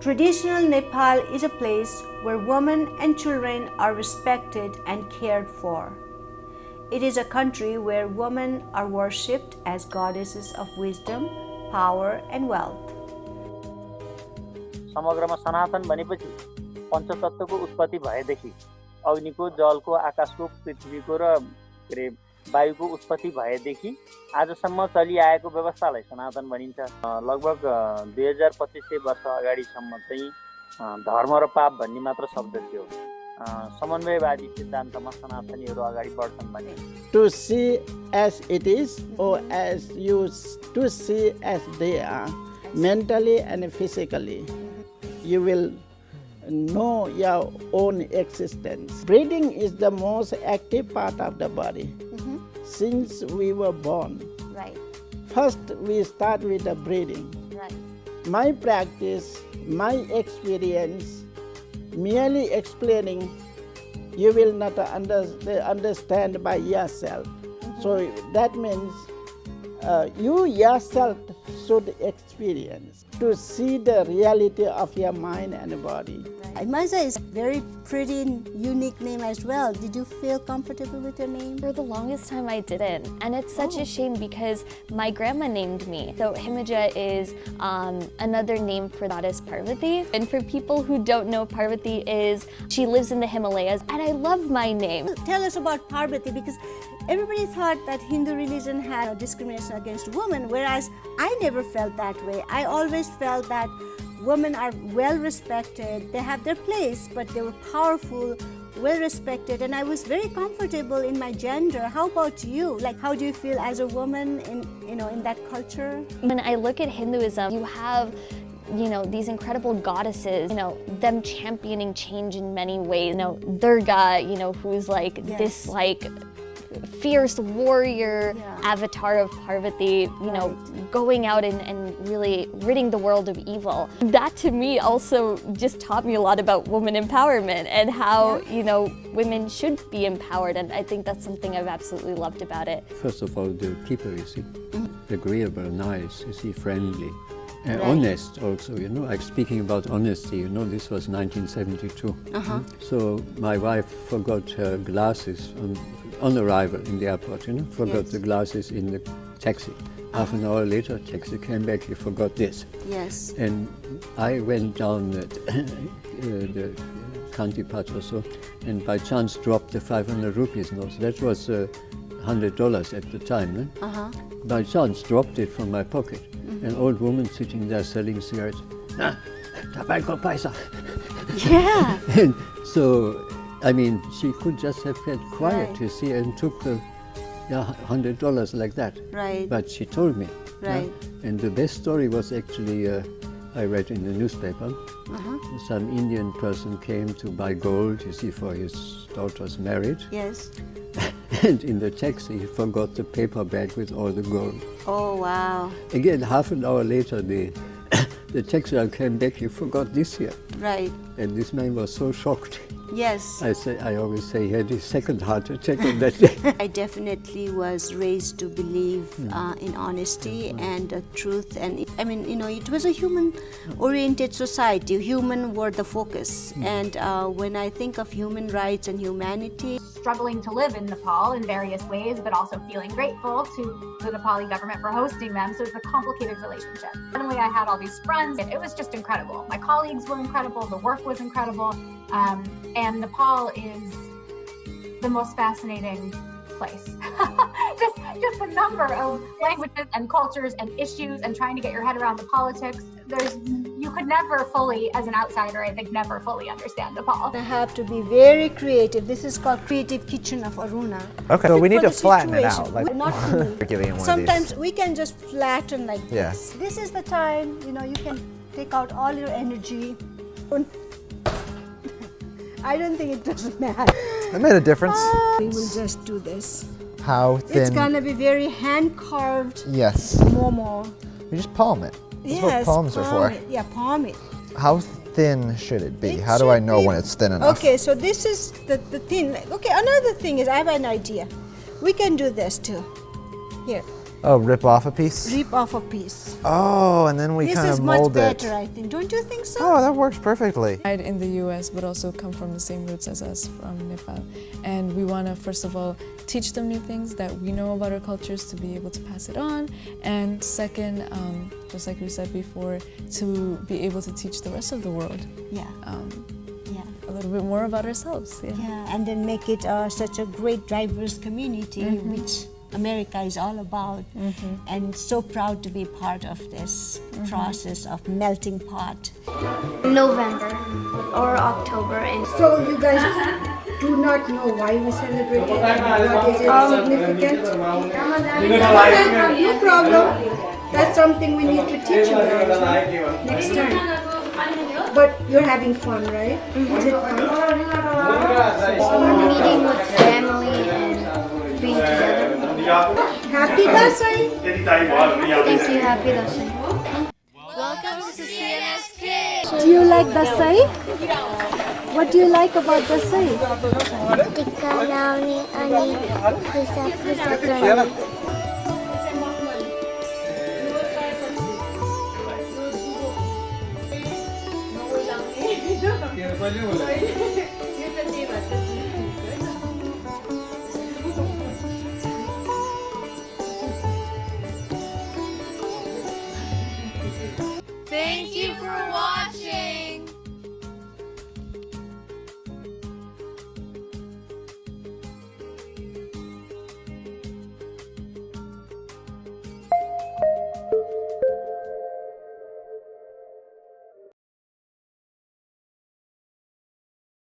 Traditional Nepal is a place where women and children are respected and cared for. It is a country where women are worshipped as goddesses of wisdom, power, and wealth. समग्रमा सनातन भनेपछि पञ्चतत्त्वको उत्पत्ति भएदेखि अग्निको, जलको, आकाशको, पृथ्वीको र वायुको उत्पत्ति भएदेखि आजसम्म चलिआएको व्यवस्थालाई सनातन भनिन्छ। लगभग 2500 वर्ष अगाडिसम्म चाहिँ धर्म र पाप भन्ने मात्र शब्द थियो। समन्वयवादी सिद्धान्तमा सनातनीहरू अगाडि बढ्छन् भने to see as it is or as you to see as they are mentally and physically. You will know your own existence. Breathing is the most active part of the body. Since we were born. Right. First we start with the breathing. Right. My practice, my experience, merely explaining, you will not understand by yourself. So that means you yourself should experience to see the reality of your mind and body. Maza is a very pretty and unique name as well. Did you feel comfortable with your name? For the longest time I didn't, and it's such a shame because my grandma named me. So Himaja is another name for goddess Parvati. And for people who don't know, Parvati she lives in the Himalayas, and I love my name. Tell us about Parvati, because everybody thought that Hindu religion had discrimination against women, whereas I never felt that way. I always felt that women are well respected, they have their place, but they were powerful, well respected, and I was very comfortable in my gender. How about you? Like, how do you feel as a woman in that culture? When I look at Hinduism, you have these incredible goddesses, them championing change in many ways. Durga, who's like this fierce warrior avatar of Parvati, going out and really ridding the world of evil. That to me also just taught me a lot about woman empowerment and how, women should be empowered, and I think that's something I've absolutely loved about it. First of all, the people, you see, agreeable, nice, you see, friendly. Honest also, like speaking about honesty, this was 1972. So my wife forgot her glasses on arrival in the airport, forgot the glasses in the taxi. Half an hour later, taxi came back, he forgot this. Yes. And I went down the Kanti Path or so, and by chance dropped the 500 rupees notes. That was $100 at the time. By chance dropped it from my pocket. An old woman sitting there selling cigarettes. Tobacco paisa. Yeah. And so, I mean, she could just have kept quiet, you see, and took $100 like that. Right. But she told me. Right. And the best story was actually, I read in the newspaper, some Indian person came to buy gold, you see, for his daughter's marriage. Yes. And in the taxi, he forgot the paper bag with all the gold. Oh, wow. Again, half an hour later, the taxi driver came back, he forgot this here. Right. And this man was so shocked. Yes. I always say he had his second heart attack on that day. I definitely was raised to believe in honesty and truth, and I mean, it was a human-oriented society. Human were the focus, and when I think of human rights and humanity, struggling to live in Nepal in various ways, but also feeling grateful to the Nepali government for hosting them. So it's a complicated relationship. Suddenly I had all these friends, and it was just incredible. My colleagues were incredible, the work was incredible, and Nepal is the most fascinating place. just the number of languages and cultures and issues and trying to get your head around the politics. You could never fully, as an outsider, I think, never fully understand Nepal. I have to be very creative. This is called Creative Kitchen of Aruna. Okay, so we need to flatten it out. Not to me. Sometimes we can just flatten like this. This is the time, you can take out all your energy. I don't think it doesn't matter. That made a difference. We will just do this. How thin? It's gonna be very hand-carved momo. We just palm it. That's what palms are for. Yeah, palm it. How thin should it be? How do I know when it's thin enough? Okay, so this is the thin. Okay, another thing is I have an idea. We can do this too. Here. Oh, rip off a piece? Rip off a piece. Oh, and then we This kind is of much mold it. better, I think. Don't you think so? Oh, that works perfectly. In the US, but also come from the same roots as us from Nepal. And we want to, first of all, teach them new things that we know about our cultures to be able to pass it on. And second, just like we said before, to be able to teach the rest of the world Yeah. Yeah. a little bit more about ourselves. Yeah. Yeah, and then make it such a great diverse community, which America is all about, and so proud to be part of this process of melting pot. November or October. And So you guys do not know why we celebrate it and what is it significant? No problem. That's something we need to teach you guys next time. But you're having fun, right? Is it fun? meeting with family and being together. Happy Dasai! Thank you, happy Dasai. Do you like Dasai? What do you like about Dasai? Tika launi ani pusa karani. Thank you for watching.